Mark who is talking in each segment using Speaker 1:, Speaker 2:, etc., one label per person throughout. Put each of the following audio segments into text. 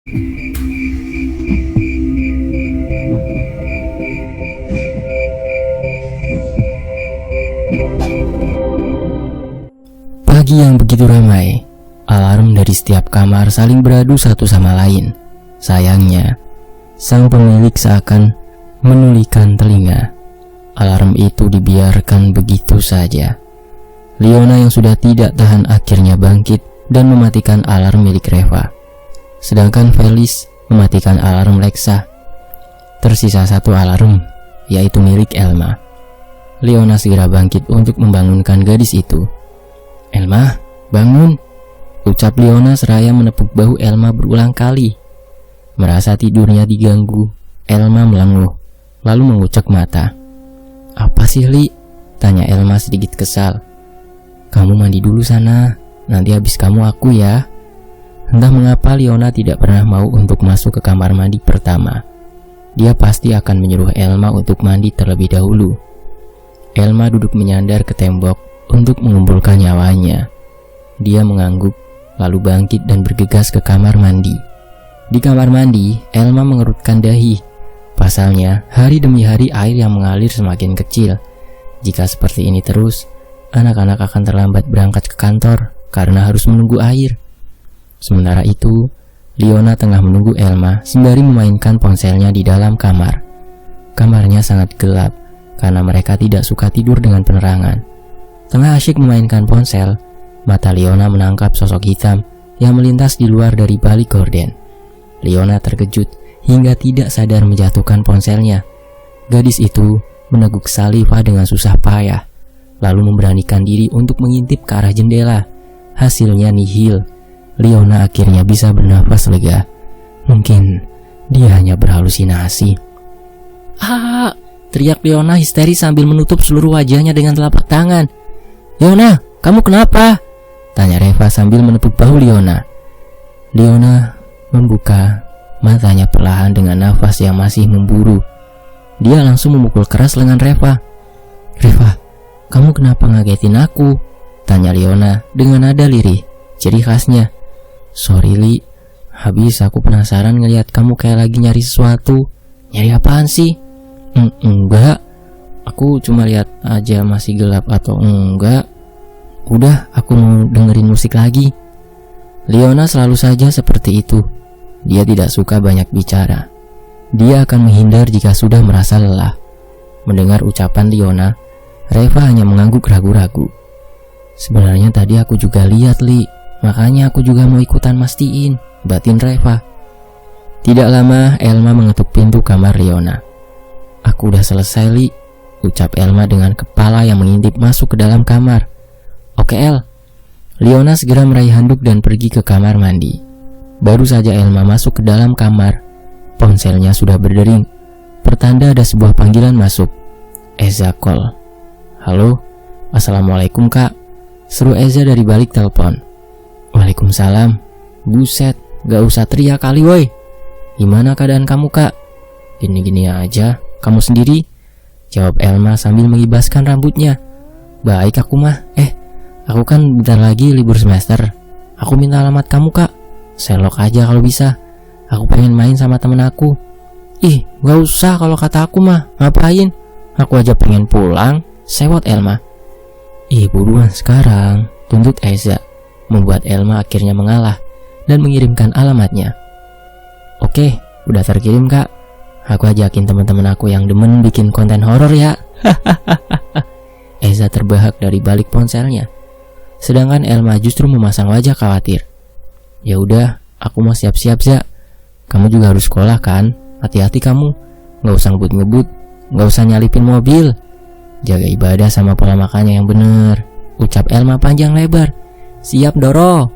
Speaker 1: Pagi yang begitu ramai, alarm dari setiap kamar saling beradu satu sama lain. Sayangnya, sang pemilik seakan menulikan telinga. Alarm itu dibiarkan begitu saja. Leona yang sudah tidak tahan akhirnya bangkit dan mematikan alarm milik Reva. Sedangkan Felis mematikan alarm Lexa. Tersisa satu alarm, yaitu milik Elma. Leona segera bangkit untuk membangunkan gadis itu. "Elma, bangun!" ucap Leona seraya menepuk bahu Elma berulang kali. Merasa tidurnya diganggu, Elma melenguh, lalu mengucek mata. "Apa sih, Li?" tanya Elma sedikit kesal. "Kamu mandi dulu sana, nanti habis kamu aku ya." Entah mengapa Leona tidak pernah mau untuk masuk ke kamar mandi pertama. Dia pasti akan menyuruh Elma untuk mandi terlebih dahulu. Elma duduk menyandar ke tembok untuk mengumpulkan nyawanya. Dia mengangguk, lalu bangkit dan bergegas ke kamar mandi. Di kamar mandi, Elma mengerutkan dahi. Pasalnya, hari demi hari air yang mengalir semakin kecil. Jika seperti ini terus, anak-anak akan terlambat berangkat ke kantor karena harus menunggu air. Sementara itu, Leona tengah menunggu Elma sembari memainkan ponselnya di dalam kamar. Kamarnya sangat gelap karena mereka tidak suka tidur dengan penerangan. Tengah asyik memainkan ponsel, mata Leona menangkap sosok hitam yang melintas di luar dari balik gorden. Leona terkejut hingga tidak sadar menjatuhkan ponselnya. Gadis itu meneguk Saliva dengan susah payah, lalu memberanikan diri untuk mengintip ke arah jendela. Hasilnya nihil. Leona akhirnya bisa bernafas lega. Mungkin dia hanya berhalusinasi. "Ah!" teriak Leona histeris sambil menutup seluruh wajahnya dengan telapak tangan. "Leona, kamu kenapa?" tanya Reva sambil menepuk bahu Leona. Leona membuka matanya perlahan dengan nafas yang masih memburu. Dia langsung memukul keras lengan Reva. "Reva, kamu kenapa ngagetin aku?" tanya Leona dengan nada lirih, ciri khasnya. "Sorry Li, habis aku penasaran ngelihat kamu kayak lagi nyari sesuatu." "Nyari apaan sih?" Enggak, aku cuma lihat aja masih gelap atau enggak. Udah, aku mau dengerin musik lagi." Leona selalu saja seperti itu. Dia tidak suka banyak bicara. Dia akan menghindar jika sudah merasa lelah. Mendengar ucapan Leona, Reva hanya mengangguk ragu-ragu. "Sebenarnya tadi aku juga lihat, Li. Makanya aku juga mau ikutan mastiin," batin Reva. Tidak lama, Elma mengetuk pintu kamar Leona. "Aku udah selesai, Li," ucap Elma dengan kepala yang mengintip masuk ke dalam kamar. "Oke, El." Leona segera meraih handuk dan pergi ke kamar mandi. Baru saja Elma masuk ke dalam kamar, ponselnya sudah berdering. Pertanda ada sebuah panggilan masuk. Eza call. "Halo, assalamualaikum kak," seru Eza dari balik telepon. "Waalaikumsalam." "Buset, gak usah teriak kali woi. Gimana keadaan kamu kak?" "Gini-gini aja. Kamu sendiri?" jawab Elma sambil mengibaskan rambutnya. "Baik aku mah. Aku kan bentar lagi libur semester. Aku minta alamat kamu kak. Selok aja kalau bisa. Aku pengen main sama temen aku." "Ih, gak usah kalau kata aku mah. Ngapain? Aku aja pengen pulang," sewot Elma. "Ih, buruan sekarang," tuntut Eza, membuat Elma akhirnya mengalah dan mengirimkan alamatnya. "Oke, udah terkirim kak. Aku ajakin teman-teman aku yang demen bikin konten horor ya." Eza terbahak dari balik ponselnya. Sedangkan Elma justru memasang wajah khawatir. "Ya udah, aku mau siap-siap Za. Kamu juga harus sekolah kan? Hati-hati kamu. Gak usah ngebut-ngebut, gak usah nyalipin mobil. Jaga ibadah sama pola makannya yang bener," ucap Elma panjang lebar. "Siap Doro."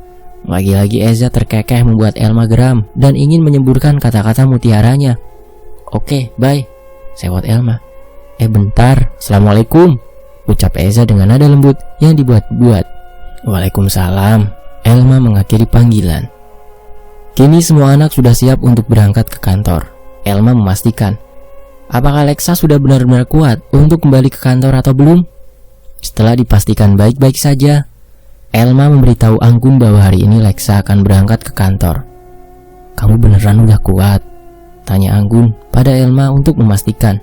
Speaker 1: Lagi-lagi Eza terkekeh membuat Elma geram dan ingin menyemburkan kata-kata mutiaranya. "Oke, bye," sewot Elma. Bentar, assalamualaikum," ucap Eza dengan nada lembut yang dibuat-buat. "Waalaikumsalam," Elma mengakhiri panggilan. Kini semua anak sudah siap untuk berangkat ke kantor. Elma memastikan, apakah Lexa sudah benar-benar kuat untuk kembali ke kantor atau belum? Setelah dipastikan baik-baik saja, Elma memberitahu Anggun bahwa hari ini Lexa akan berangkat ke kantor. Kamu beneran udah kuat? Tanya Anggun pada Elma untuk memastikan.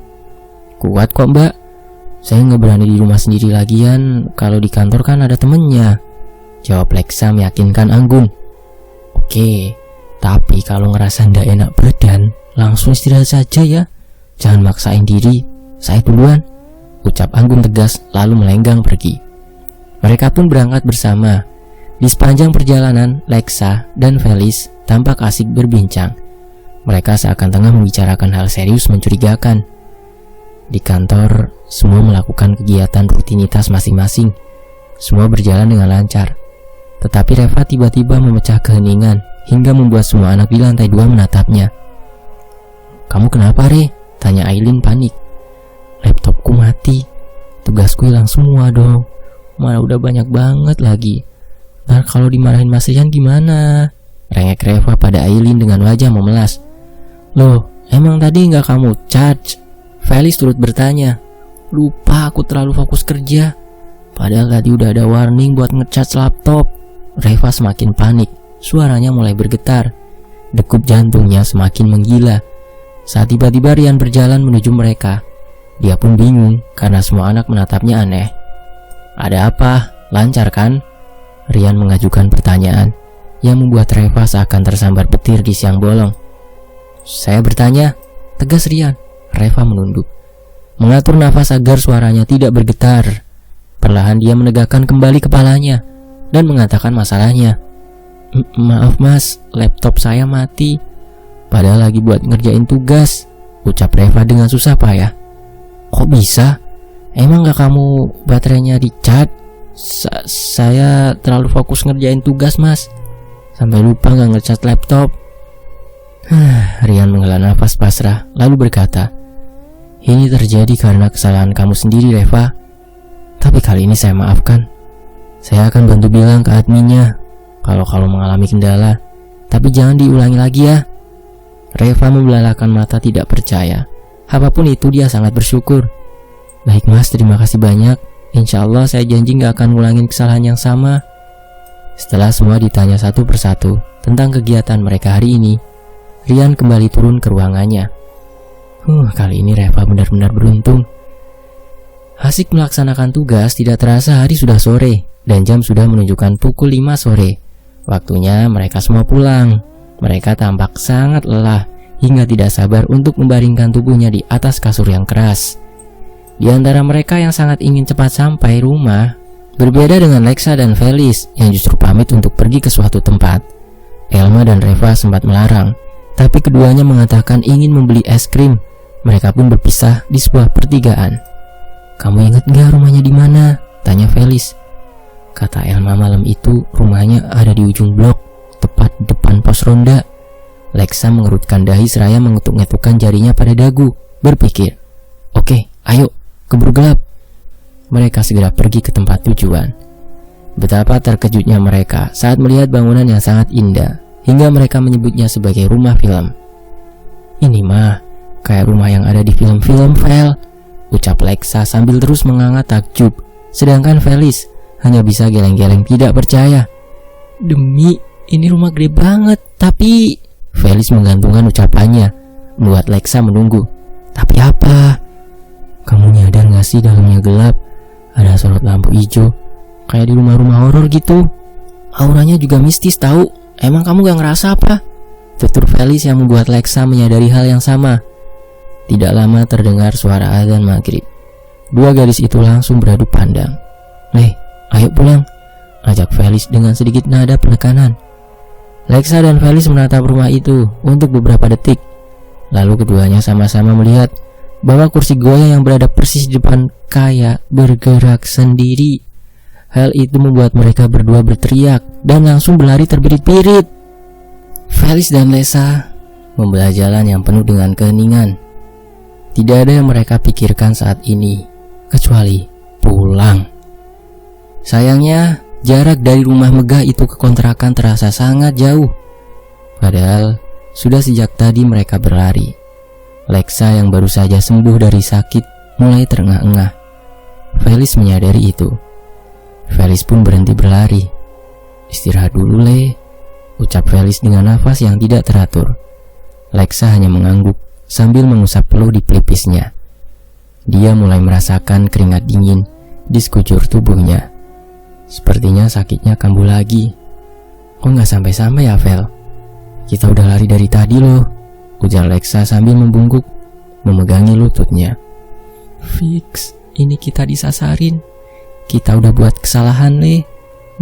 Speaker 1: Kuat kok mbak, saya nggak berani di rumah sendiri lagian, kalau di kantor kan ada temennya, jawab Lexa meyakinkan Anggun. Oke, tapi kalau ngerasa ndak enak badan, langsung istirahat saja ya, jangan maksain diri, saya duluan, ucap Anggun tegas lalu melenggang pergi. Mereka pun berangkat bersama. Di sepanjang perjalanan, Lexa dan Felis tampak asik berbincang. Mereka seakan tengah membicarakan hal serius mencurigakan. Di kantor, semua melakukan kegiatan rutinitas masing-masing. Semua berjalan dengan lancar. Tetapi Reva tiba-tiba memecah keheningan hingga membuat semua anak di lantai 2 menatapnya. Kamu kenapa, Re? Tanya Aileen panik. Laptopku mati. Tugasku hilang semua dong. Mana udah banyak banget lagi. Ntar kalau dimarahin Mas Rian gimana? Rengek Reva pada Aileen dengan wajah memelas. Loh, emang tadi nggak kamu charge? Felis turut bertanya. Lupa, aku terlalu fokus kerja. Padahal tadi udah ada warning buat ngecharge laptop. Reva semakin panik. Suaranya mulai bergetar. Degup jantungnya semakin menggila. Saat tiba-tiba Rian berjalan menuju mereka. Dia pun bingung karena semua anak menatapnya aneh. Ada apa? Lancar kan? Rian mengajukan pertanyaan yang membuat Reva seakan tersambar petir di siang bolong. Saya bertanya, tegas Rian. Reva menunduk, mengatur nafas agar suaranya tidak bergetar. Perlahan dia menegakkan kembali kepalanya dan mengatakan masalahnya. Maaf mas, laptop saya mati. Padahal lagi buat ngerjain tugas, ucap Reva dengan susah payah. Kok bisa? Emang gak kamu baterainya di-charge? Saya terlalu fokus ngerjain tugas mas, sampai lupa gak nge-charge laptop. Rian menghela nafas pasrah lalu berkata, ini terjadi karena kesalahan kamu sendiri Reva. Tapi kali ini saya maafkan. Saya akan bantu bilang ke adminnya kalau mengalami kendala. Tapi jangan diulangi lagi ya. Reva membelalakan mata tidak percaya. Apapun itu dia sangat bersyukur. Baik mas, terima kasih banyak. Insya Allah saya janji gak akan ngulangin kesalahan yang sama. Setelah semua ditanya satu persatu tentang kegiatan mereka hari ini, Rian kembali turun ke ruangannya. Kali ini Reva benar-benar beruntung. Asik melaksanakan tugas, tidak terasa hari sudah sore dan jam sudah menunjukkan pukul 5 sore. Waktunya mereka semua pulang. Mereka tampak sangat lelah hingga tidak sabar untuk membaringkan tubuhnya di atas kasur yang keras. Di antara mereka yang sangat ingin cepat sampai rumah, berbeda dengan Lexa dan Felis yang justru pamit untuk pergi ke suatu tempat. Elma dan Reva sempat melarang, tapi keduanya mengatakan ingin membeli es krim. Mereka pun berpisah di sebuah pertigaan. Kamu ingat gak rumahnya di mana? Tanya Felis. Kata Elma malam itu rumahnya ada di ujung blok, tepat depan pos ronda. Lexa mengerutkan dahi seraya mengetuk-ngetukkan jarinya pada dagu, berpikir, oke, ayo, keburu gelap. Mereka segera pergi ke tempat tujuan. Betapa terkejutnya mereka saat melihat bangunan yang sangat indah, hingga mereka menyebutnya sebagai rumah film. Ini mah kayak rumah yang ada di film-film, Vel, ucap Lexa sambil terus menganga takjub. Sedangkan Felis hanya bisa geleng-geleng tidak percaya. Demi, ini rumah gede banget. Tapi Felis menggantungkan ucapannya, membuat Lexa menunggu. Tapi apa? Kamu nyadar gak sih dalamnya gelap? Ada sorot lampu hijau, kayak di rumah-rumah horor gitu. Auranya juga mistis tahu. Emang kamu gak ngerasa apa? Tutur Felis yang membuat Lexa menyadari hal yang sama. Tidak lama terdengar suara azan maghrib. Dua gadis itu langsung beradu pandang. Ayo pulang, ajak Felis dengan sedikit nada penekanan. Lexa dan Felis menatap rumah itu untuk beberapa detik. Lalu keduanya sama-sama melihat bahwa kursi goyang yang berada persis di depan kayak bergerak sendiri. Hal itu membuat mereka berdua berteriak dan langsung berlari terbirit-birit. Felis dan Lexa membelah jalan yang penuh dengan keheningan. Tidak ada yang mereka pikirkan saat ini kecuali pulang. Sayangnya jarak dari rumah megah itu ke kontrakan terasa sangat jauh. Padahal sudah sejak tadi mereka berlari. Lexa yang baru saja sembuh dari sakit mulai terengah-engah. Felis menyadari itu. Felis pun berhenti berlari. Istirahat dulu, Le. ucap Felis dengan nafas yang tidak teratur. Lexa hanya mengangguk sambil mengusap peluh di pelipisnya. Dia mulai merasakan keringat dingin di sekujur tubuhnya. Sepertinya sakitnya kambuh lagi. Kok nggak sampai-sampai ya, Vel? Kita udah lari dari tadi loh, ujar Lexa sambil membungkuk, memegangi lututnya. Fix, ini kita disasarin. Kita udah buat kesalahan, Le.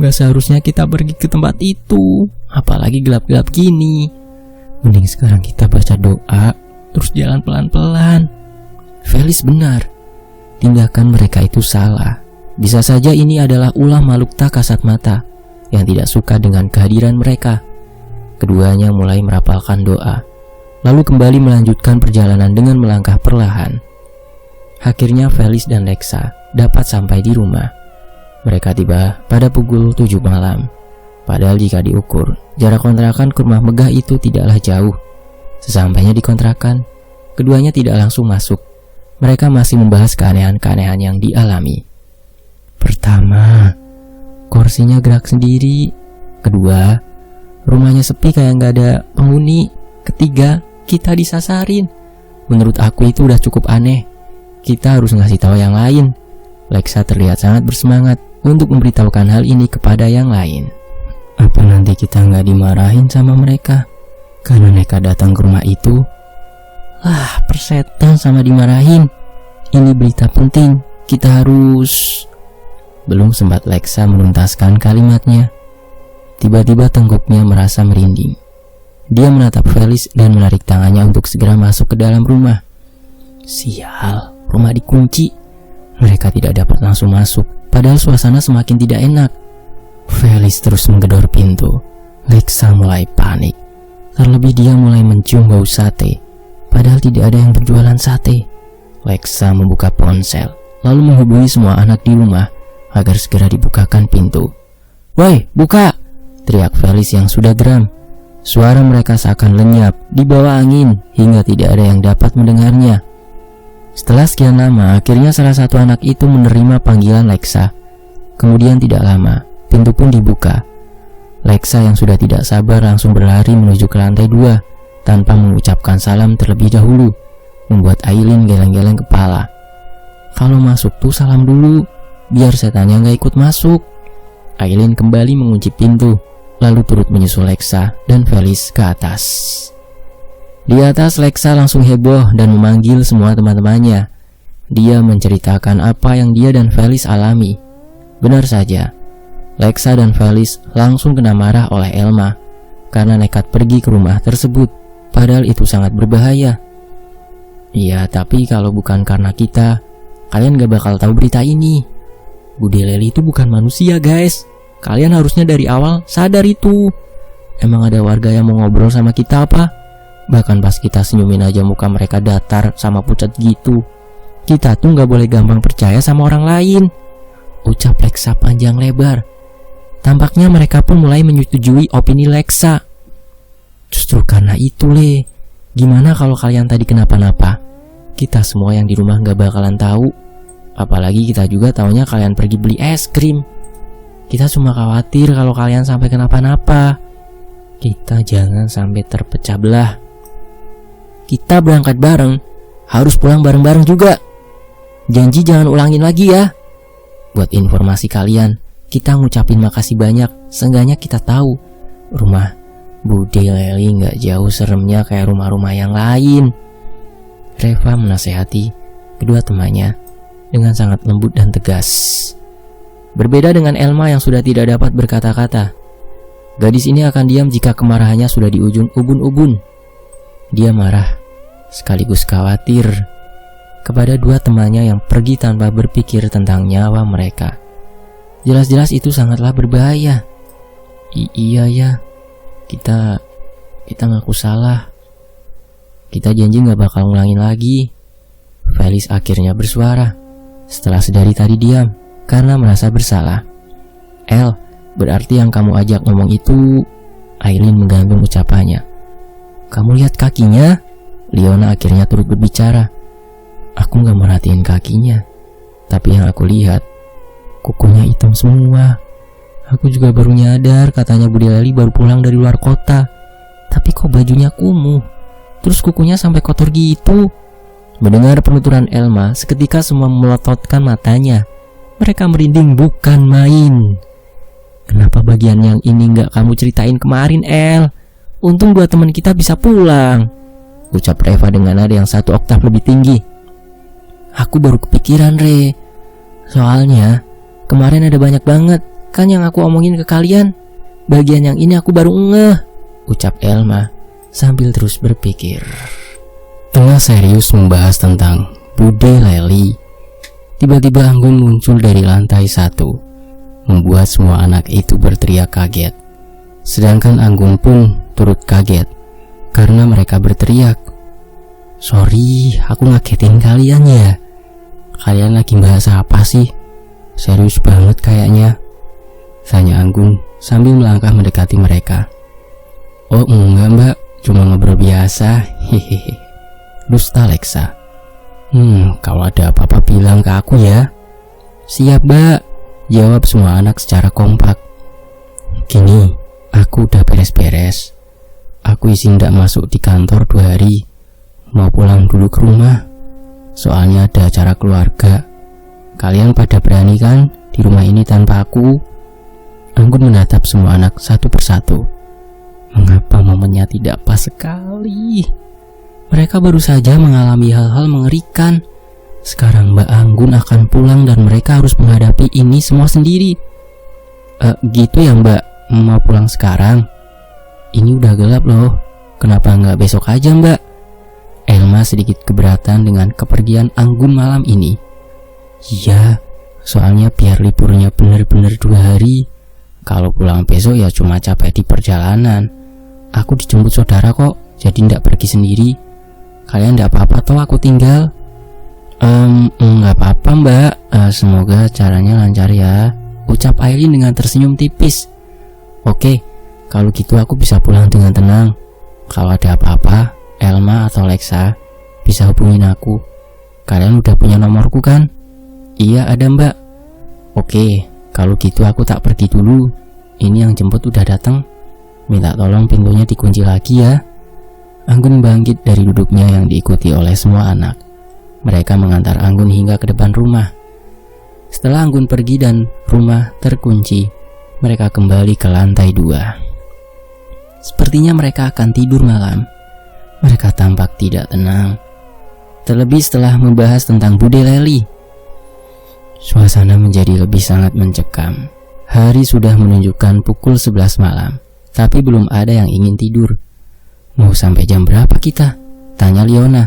Speaker 1: Gak seharusnya kita pergi ke tempat itu, apalagi gelap-gelap gini. Mending sekarang kita baca doa, terus jalan pelan-pelan. Felis benar, tindakan mereka itu salah. Bisa saja ini adalah ulah makhluk tak kasat mata yang tidak suka dengan kehadiran mereka. Keduanya mulai merapalkan doa, lalu kembali melanjutkan perjalanan dengan melangkah perlahan. Akhirnya Felis dan Lexa dapat sampai di rumah. Mereka tiba pada pukul 7 malam. Padahal jika diukur, jarak kontrakan ke rumah megah itu tidaklah jauh. Sesampainya di kontrakan, keduanya tidak langsung masuk. Mereka masih membahas keanehan-keanehan yang dialami. Pertama, kursinya gerak sendiri. Kedua, rumahnya sepi kayak gak ada penghuni. Ketiga, kita disasarin. Menurut aku itu udah cukup aneh. Kita harus ngasih tahu yang lain. Lexa terlihat sangat bersemangat untuk memberitahukan hal ini kepada yang lain. Apa nanti kita nggak dimarahin sama mereka karena mereka datang ke rumah itu? Persetan sama dimarahin. Ini berita penting. Kita harus... Belum sempat Lexa menuntaskan kalimatnya, tiba-tiba tengkuknya merasa merinding. Dia menatap Felis dan menarik tangannya untuk segera masuk ke dalam rumah. Sial, rumah dikunci. Mereka tidak dapat langsung masuk, padahal suasana semakin tidak enak. Felis terus menggedor pintu. Lexa mulai panik. Terlebih dia mulai mencium bau sate, padahal tidak ada yang berjualan sate. Lexa membuka ponsel, lalu menghubungi semua anak di rumah agar segera dibukakan pintu. Woi, buka! Teriak Felis yang sudah geram. Suara mereka seakan lenyap di bawah angin hingga tidak ada yang dapat mendengarnya. Setelah sekian lama, akhirnya salah satu anak itu menerima panggilan Lexa. Kemudian tidak lama, pintu pun dibuka. Lexa yang sudah tidak sabar langsung berlari menuju ke lantai 2 tanpa mengucapkan salam terlebih dahulu, membuat Aileen geleng-geleng kepala. Kalau masuk tuh salam dulu, biar setannya gak ikut masuk. Aileen kembali mengunci pintu, lalu turut menyusul Lexa dan Felis ke atas. Di atas, Lexa langsung heboh dan memanggil semua teman-temannya. Dia menceritakan apa yang dia dan Felis alami. Benar saja, Lexa dan Felis langsung kena marah oleh Elma karena nekat pergi ke rumah tersebut, padahal itu sangat berbahaya. Iya, tapi kalau bukan karena kita, kalian gak bakal tahu berita ini. Bude Leli itu bukan manusia, guys. Kalian harusnya dari awal sadar itu. Emang ada warga yang mau ngobrol sama kita apa? Bahkan pas kita senyumin aja muka mereka datar sama pucat gitu. Kita tuh gak boleh gampang percaya sama orang lain, ucap Lexa panjang lebar. Tampaknya mereka pun mulai menyetujui opini Lexa. Justru karena itu, Le, gimana kalau kalian tadi kenapa-napa? Kita semua yang di rumah gak bakalan tahu. Apalagi kita juga taunya kalian pergi beli es krim. Kita cuma khawatir kalau kalian sampai kenapa-napa. Kita jangan sampai terpecah belah. Kita berangkat bareng, harus pulang bareng-bareng juga. Janji jangan ulangin lagi ya. Buat informasi kalian, kita ngucapin makasih banyak. Seenggaknya kita tahu rumah Bude Leli gak jauh seremnya kayak rumah-rumah yang lain. Reva menasehati kedua temannya dengan sangat lembut dan tegas. Berbeda dengan Elma yang sudah tidak dapat berkata-kata. Gadis ini akan diam jika kemarahannya sudah di ujung ubun-ubun. Dia marah, sekaligus khawatir kepada dua temannya yang pergi tanpa berpikir tentang nyawa mereka. Jelas-jelas itu sangatlah berbahaya. Iya ya, kita ngaku salah. Kita janji gak bakal ngulangin lagi. Felis akhirnya bersuara setelah sedari tadi diam karena merasa bersalah. El, berarti yang kamu ajak ngomong itu... Aileen menggantung ucapannya. Kamu lihat kakinya? Leona akhirnya turut berbicara. Aku gak merhatiin kakinya, tapi yang aku lihat, kukunya hitam semua. Aku juga baru nyadar katanya Bude Leli baru pulang dari luar kota. Tapi kok bajunya kumuh, terus kukunya sampai kotor gitu. Mendengar penuturan Elma, seketika semua melototkan matanya. Mereka merinding bukan main. Kenapa bagian yang ini gak kamu ceritain kemarin, El? Untung 2 teman kita bisa pulang, ucap Reva dengan nada yang 1 oktav lebih tinggi. Aku baru kepikiran, Re. Soalnya kemarin ada banyak banget kan yang aku omongin ke kalian. Bagian yang ini aku baru ngeh, ucap Elma sambil terus berpikir. Tengah serius membahas tentang Bude Leli, tiba-tiba Anggun muncul dari lantai 1, membuat semua anak itu berteriak kaget. Sedangkan Anggun pun turut kaget karena mereka berteriak. Sorry, aku ngagetin kalian ya. Kalian lagi bahas apa sih? Serius banget kayaknya, tanya Anggun sambil melangkah mendekati mereka. Oh enggak mbak, cuma ngobrol biasa. Hehehe, dusta Lexa. Kalau ada apa-apa bilang ke aku ya. Siap mbak, jawab semua anak secara kompak. Gini, aku udah beres-beres. Aku izin gak masuk di kantor 2 hari. Mau pulang dulu ke rumah, soalnya ada acara keluarga. Kalian pada berani kan di rumah ini tanpa aku? Anggun menatap semua anak satu persatu. Mengapa momennya tidak pas sekali? Mereka baru saja mengalami hal-hal mengerikan. Sekarang Mbak Anggun akan pulang dan mereka harus menghadapi ini semua sendiri. Gitu ya Mbak, mau pulang sekarang? Ini udah gelap loh, kenapa nggak besok aja Mbak? Elma sedikit keberatan dengan kepergian Anggun malam ini. Iya, soalnya biar liburnya bener-bener 2 hari. Kalau pulang besok ya cuma capek di perjalanan. Aku dijemput saudara kok, jadi nggak pergi sendiri. Kalian nggak apa-apa toh aku tinggal? Nggak apa-apa Mbak, semoga caranya lancar ya, ucap Aileen dengan tersenyum tipis. Oke, kalau gitu aku bisa pulang dengan tenang. Kalau ada apa-apa, Elma atau Lexa bisa hubungin aku. Kalian udah punya nomorku kan? Iya ada Mbak. Oke, kalau gitu aku tak pergi dulu. Ini yang jemput udah datang. Minta tolong pintunya dikunci lagi ya. Anggun bangkit dari duduknya yang diikuti oleh semua anak. Mereka mengantar Anggun hingga ke depan rumah. Setelah Anggun pergi dan rumah terkunci, mereka kembali ke lantai 2. Sepertinya mereka akan tidur malam. Mereka tampak tidak tenang. Terlebih setelah membahas tentang Bude Leli. Suasana menjadi lebih sangat mencekam. Hari sudah menunjukkan pukul 11 malam, tapi belum ada yang ingin tidur. Mau sampai jam berapa kita? Tanya Liona.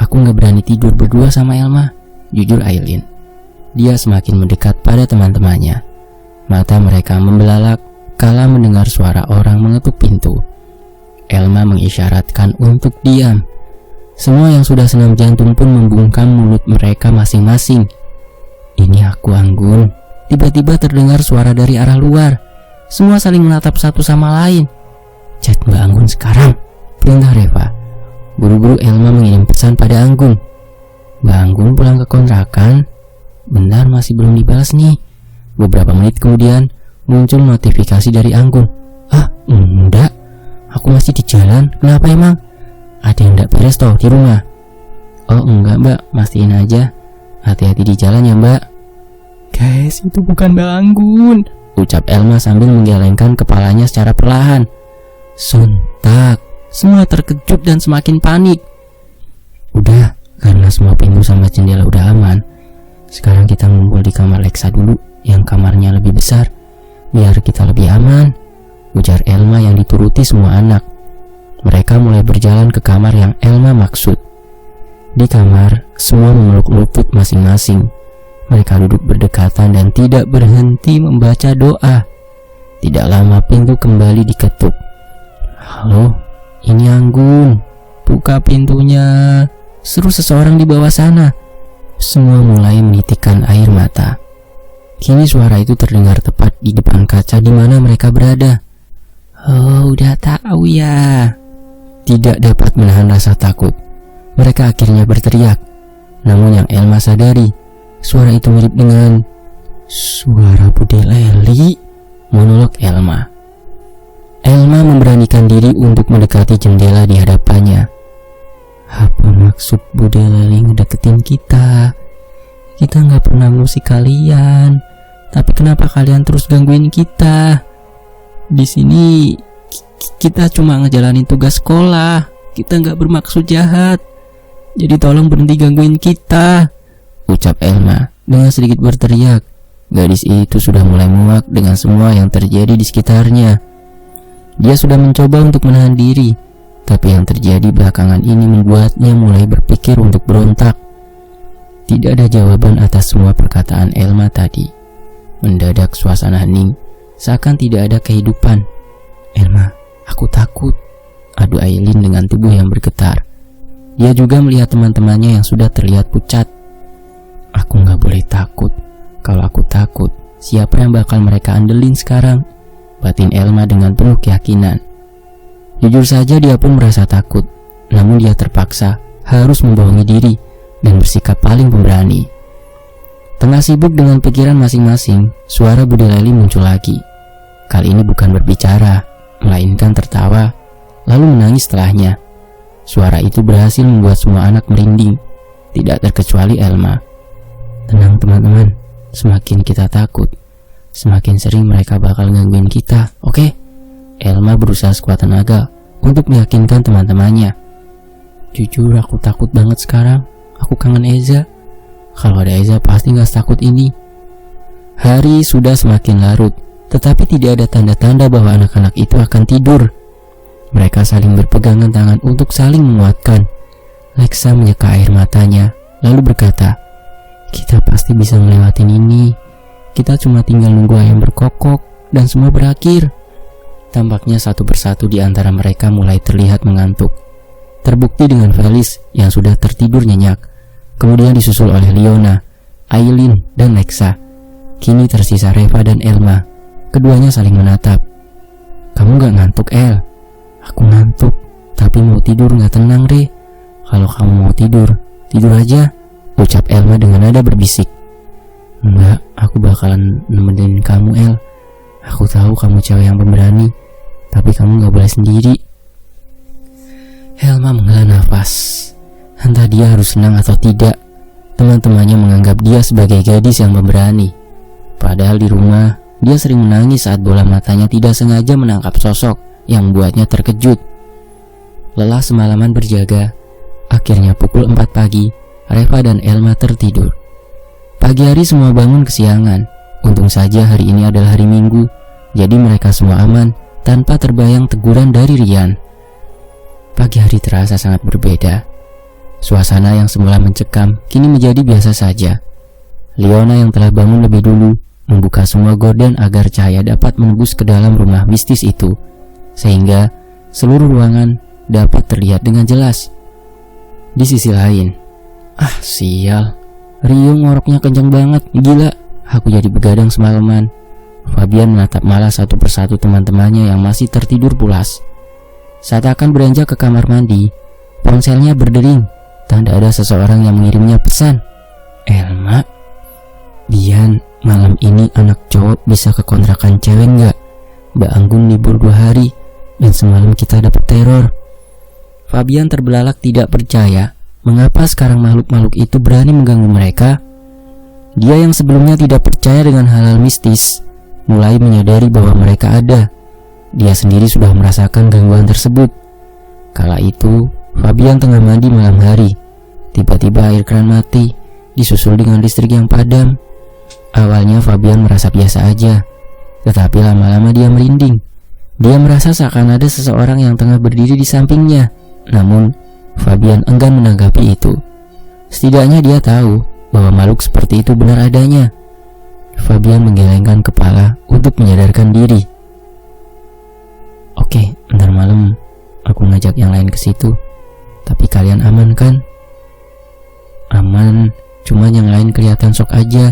Speaker 1: Aku gak berani tidur berdua sama Elma, jujur Aileen. Dia semakin mendekat pada teman-temannya. Mata mereka membelalak kala mendengar suara orang mengetuk pintu. Elma mengisyaratkan untuk diam. Semua yang sudah senam jantung pun membungkam mulut mereka masing-masing. Ini aku Anggun. Tiba-tiba terdengar suara dari arah luar. Semua saling menatap satu sama lain. Chat Mbak Anggun sekarang, perintah Reva. Buru-buru Elma mengirim pesan pada Anggun. Mbak Anggun pulang ke kontrakan. Bentar, masih belum dibalas nih. Beberapa menit kemudian muncul notifikasi dari Anggun. Enggak, aku masih di jalan. Kenapa emang? Ada yang enggak beres toh di rumah? Oh enggak Mbak, mastiin aja. Hati-hati di jalan ya Mbak. Guys, itu bukan Mbak Anggun, ucap Elma sambil menggelengkan kepalanya secara perlahan. Sontak, semua terkejut dan semakin panik. Udah, karena semua pintu sama jendela udah aman, sekarang kita ngumpul di kamar Lexa dulu, yang kamarnya lebih besar, biar kita lebih aman, ujar Elma yang dituruti semua anak. Mereka mulai berjalan ke kamar yang Elma maksud. Di kamar, semua memeluk lutut masing-masing. Mereka duduk berdekatan dan tidak berhenti membaca doa. Tidak lama pintu kembali diketuk. Halo, ini Anggun. Buka pintunya, seru seseorang di bawah sana. Semua mulai menitikkan air mata. Kini suara itu terdengar tepat di depan kaca di mana mereka berada. Oh, udah tahu ya. Tidak dapat menahan rasa takut. Mereka akhirnya berteriak. Namun yang Elma sadari, suara itu mirip dengan suara Bude Leli. monolog Elma. Elma memberanikan diri untuk mendekati jendela di hadapannya. Apa maksud Bude Leli ngedeketin kita? Kita gak pernah ngusik kalian, tapi kenapa kalian terus gangguin kita? Di sini kita cuma ngejalanin tugas sekolah. Kita gak bermaksud jahat. Jadi tolong berhenti gangguin kita, ucap Elma dengan sedikit berteriak. Gadis itu sudah mulai muak dengan semua yang terjadi di sekitarnya. Dia sudah mencoba untuk menahan diri, tapi yang terjadi belakangan ini membuatnya mulai berpikir untuk berontak. Tidak ada jawaban atas semua perkataan Elma tadi. Mendadak suasana hening, seakan tidak ada kehidupan. Elma, aku takut, adu Aileen dengan tubuh yang bergetar. Dia juga melihat teman-temannya yang sudah terlihat pucat. Aku gak boleh takut. Kalau aku takut, siapa yang bakal mereka andelin sekarang? Batin Elma dengan penuh keyakinan. Jujur saja dia pun merasa takut, namun dia terpaksa harus membohongi diri dan bersikap paling pemberani. Tengah sibuk dengan pikiran masing-masing, suara Bude Leli muncul lagi. Kali ini bukan berbicara, melainkan tertawa, lalu menangis setelahnya. Suara itu berhasil membuat semua anak merinding, tidak terkecuali Elma. Tenang teman-teman, semakin kita takut, semakin sering mereka bakal gangguin kita, oke? Elma berusaha sekuat tenaga untuk meyakinkan teman-temannya. Jujur aku takut banget sekarang, aku kangen Eza. Kalau ada Eza pasti gak setakut ini. Hari sudah semakin larut, tetapi tidak ada tanda-tanda bahwa anak-anak itu akan tidur. Mereka saling berpegangan tangan untuk saling menguatkan. Lexa menyeka air matanya, lalu berkata, kita pasti bisa melewatin ini. Kita cuma tinggal nunggu ayam berkokok dan semua berakhir. Tampaknya satu persatu di antara mereka mulai terlihat mengantuk. Terbukti dengan Felis yang sudah tertidur nyenyak. Kemudian disusul oleh Liona, Aileen, dan Lexa. Kini tersisa Reva dan Elma. Keduanya saling menatap. Kamu gak ngantuk, El? Aku ngantuk, tapi mau tidur gak tenang, Re. Kalau kamu mau tidur, tidur aja, ucap Elma dengan nada berbisik. Enggak, aku bakalan nemenin kamu, El. Aku tahu kamu cewek yang pemberani, tapi kamu gak boleh sendiri. Elma menghela nafas. Entah dia harus senang atau tidak, teman-temannya menganggap dia sebagai gadis yang pemberani. Padahal di rumah, dia sering menangis saat bola matanya tidak sengaja menangkap sosok yang membuatnya terkejut. Lelah semalaman berjaga, akhirnya pukul 4 pagi, Reva dan Elma tertidur. Pagi hari semua bangun kesiangan. Untung saja hari ini adalah hari Minggu, jadi mereka semua aman tanpa terbayang teguran dari Rian. Pagi hari terasa sangat berbeda. Suasana yang semula mencekam kini menjadi biasa saja. Liona yang telah bangun lebih dulu membuka semua gorden agar cahaya dapat menembus ke dalam rumah mistis itu, sehingga seluruh ruangan dapat terlihat dengan jelas. Di sisi lain, sial, Rio ngoroknya kencang banget, gila, aku jadi begadang semalaman. Fabian menatap malah satu persatu teman-temannya yang masih tertidur pulas. Saat akan beranjak ke kamar mandi, ponselnya berdering, tanda ada seseorang yang mengirimnya pesan. Elma, Bian, malam ini anak cowok bisa ke kontrakan cewek nggak? Mbak Anggun libur 2 hari dan semalam kita dapat teror. Fabian terbelalak tidak percaya mengapa sekarang makhluk-makhluk itu berani mengganggu mereka. Dia yang sebelumnya tidak percaya dengan hal-hal mistis mulai menyadari bahwa mereka ada. Dia sendiri sudah merasakan gangguan tersebut. Kala itu Fabian tengah mandi malam hari. Tiba-tiba air keran mati, disusul dengan listrik yang padam. Awalnya Fabian merasa biasa aja, tetapi lama-lama dia merinding. Dia merasa seakan ada seseorang yang tengah berdiri di sampingnya. Namun Fabian enggan menanggapi itu. Setidaknya dia tahu bahwa makhluk seperti itu benar adanya. Fabian menggelengkan kepala untuk menyadarkan diri. Oke, ntar malam aku ngajak yang lain ke situ. Tapi kalian aman kan? Aman, cuma yang lain kelihatan shock aja.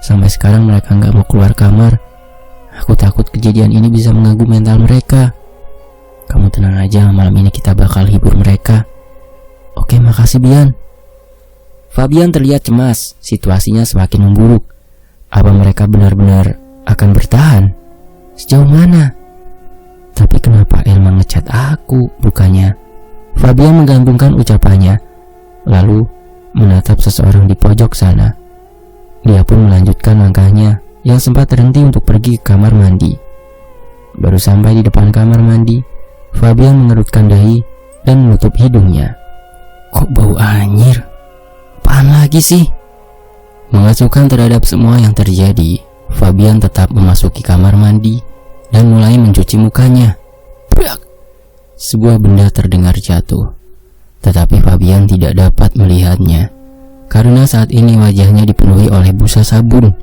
Speaker 1: Sampai sekarang mereka gak mau keluar kamar. Aku takut kejadian ini bisa mengganggu mental mereka. Kamu tenang aja, malam ini kita bakal hibur mereka. Oke, makasih Bian. Fabian terlihat cemas, situasinya semakin memburuk. Apa mereka benar-benar akan bertahan? Sejauh mana? Tapi kenapa Elma ngechat aku bukannya? Fabian menggantungkan ucapannya, lalu menatap seseorang di pojok sana. Dia pun melanjutkan langkahnya yang sempat terhenti untuk pergi ke kamar mandi. Baru sampai di depan kamar mandi, Fabian mengerutkan dahi dan menutup hidungnya. Kok bau anyir? Apaan lagi sih? Mengasuhkan terhadap semua yang terjadi, Fabian tetap memasuki kamar mandi dan mulai mencuci mukanya. Brak! Sebuah benda terdengar jatuh, tetapi Fabian tidak dapat melihatnya karena saat ini wajahnya dipenuhi oleh busa sabun.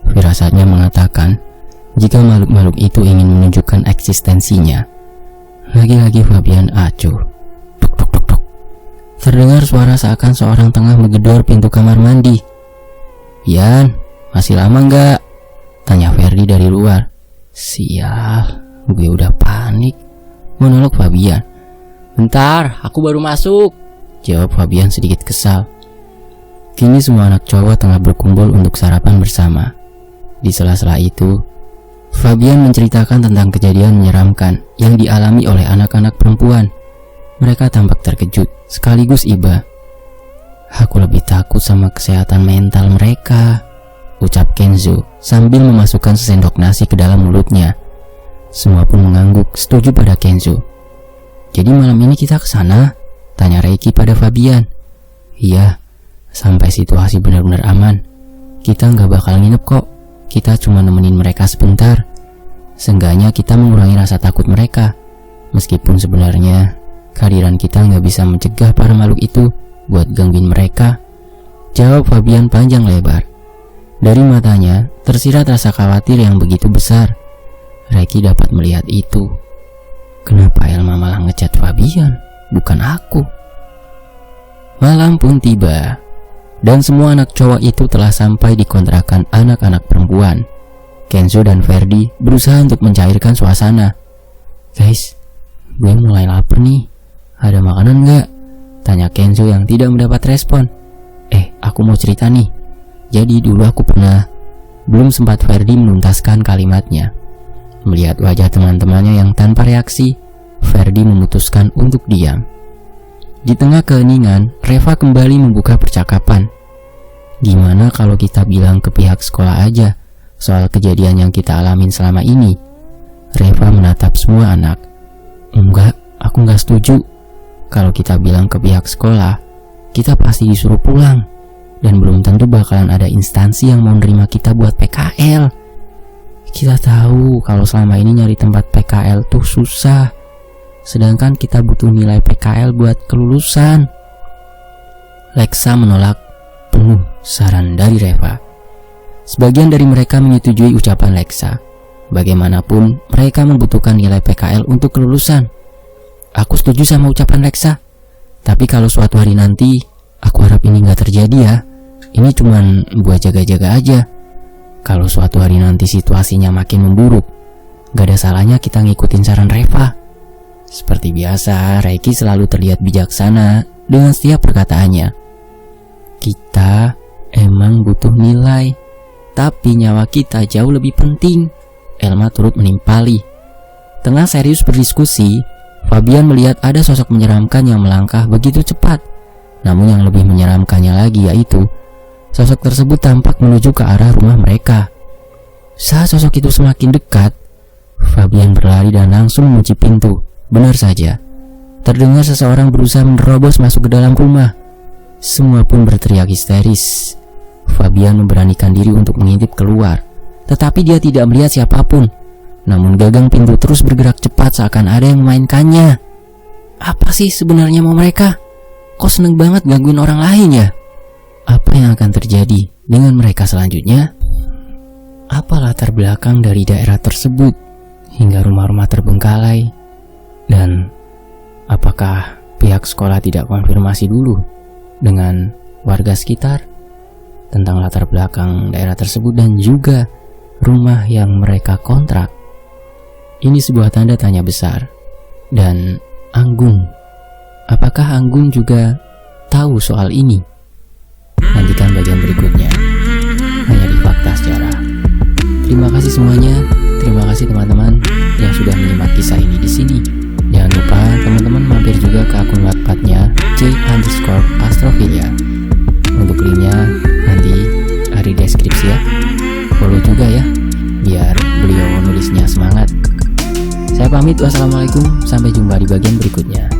Speaker 1: Firasatnya mengatakan jika makhluk-makhluk itu ingin menunjukkan eksistensinya. Lagi-lagi Fabian acuh. Tuk tuk tuk tuk. Terdengar suara seakan seorang tengah menggedor pintu kamar mandi. "Pian, masih lama nggak?" tanya Ferdi dari luar. "Sial, gue udah panik," monolog Fabian. "Bentar, aku baru masuk," jawab Fabian sedikit kesal. Kini semua anak cowok tengah berkumpul untuk sarapan bersama. Di sela-sela itu, Fabian menceritakan tentang kejadian menyeramkan yang dialami oleh anak-anak perempuan. Mereka tampak terkejut sekaligus iba. "Aku lebih takut sama kesehatan mental mereka," ucap Kenzo sambil memasukkan sesendok nasi ke dalam mulutnya. Semua pun mengangguk setuju pada Kenzo. "Jadi malam ini kita ke sana?" tanya Reiki pada Fabian. "Iya, sampai situasi benar-benar aman. Kita nggak bakal nginep kok. Kita cuma nemenin mereka sebentar. Seenggaknya kita mengurangi rasa takut mereka. Meskipun sebenarnya kehadiran kita nggak bisa mencegah para makhluk itu buat gangguin mereka," jawab Fabian panjang lebar. Dari matanya tersirat rasa khawatir yang begitu besar. Reiki dapat melihat itu. Kenapa Elma malah ngechat Fabian, bukan aku? Malam pun tiba, dan semua anak cowok itu telah sampai di kontrakan anak-anak perempuan. Kenzo dan Ferdi berusaha untuk mencairkan suasana. "Guys, gue mulai lapar nih. Ada makanan nggak?" tanya Kenzo yang tidak mendapat respon. Aku mau cerita nih. Jadi dulu aku pernah..." Belum sempat Ferdi menuntaskan kalimatnya. Melihat wajah teman-temannya yang tanpa reaksi, Ferdi memutuskan untuk diam. Di tengah keheningan, Reva kembali membuka percakapan. "Gimana kalau kita bilang ke pihak sekolah aja soal kejadian yang kita alamin selama ini?" Reva menatap semua anak. "Enggak, aku nggak setuju. Kalau kita bilang ke pihak sekolah, kita pasti disuruh pulang. Dan belum tentu bakalan ada instansi yang mau nerima kita buat PKL. Kita tahu kalau selama ini nyari tempat PKL tuh susah. Sedangkan kita butuh nilai PKL buat kelulusan." Lexa menolak penuh saran dari Reva. Sebagian dari mereka menyetujui ucapan Lexa. Bagaimanapun mereka membutuhkan nilai PKL untuk kelulusan. "Aku setuju sama ucapan Lexa. Tapi kalau suatu hari nanti, aku harap ini gak terjadi ya. Ini cuman buat jaga-jaga aja. Kalau suatu hari nanti situasinya makin memburuk, gak ada salahnya kita ngikutin saran Reva." Seperti biasa, Reiki selalu terlihat bijaksana dengan setiap perkataannya. "Kita emang butuh nilai, tapi nyawa kita jauh lebih penting," Elma turut menimpali. Tengah serius berdiskusi, Fabian melihat ada sosok menyeramkan yang melangkah begitu cepat. Namun yang lebih menyeramkannya lagi yaitu sosok tersebut tampak menuju ke arah rumah mereka. Saat sosok itu semakin dekat, Fabian berlari dan langsung mengunci pintu. Benar saja, terdengar seseorang berusaha menerobos masuk ke dalam rumah. Semua pun berteriak histeris. Fabian memberanikan diri untuk mengintip keluar, tetapi dia tidak melihat siapapun. Namun gagang pintu terus bergerak cepat seakan ada yang memainkannya. Apa sih sebenarnya mau mereka? Kok seneng banget gangguin orang lain ya? Apa yang akan terjadi dengan mereka selanjutnya? Apa latar belakang dari daerah tersebut hingga rumah-rumah terbengkalai? Dan apakah pihak sekolah tidak konfirmasi dulu dengan warga sekitar tentang latar belakang daerah tersebut dan juga rumah yang mereka kontrak? Ini sebuah tanda tanya besar. Dan Anggun, apakah Anggun juga tahu soal ini? Nantikan bagian berikutnya hanya di Fakta Sejarah. Terima kasih semuanya.
Speaker 2: terima kasih teman-teman yang sudah menyimak kisah ini di sini. Jangan lupa teman-teman mampir juga ke akun Wattpadnya j_astrophilia. Untuk linknya nanti ada di deskripsi ya. Follow juga ya, biar beliau nulisnya semangat. Saya pamit, wassalamualaikum, sampai jumpa di bagian berikutnya.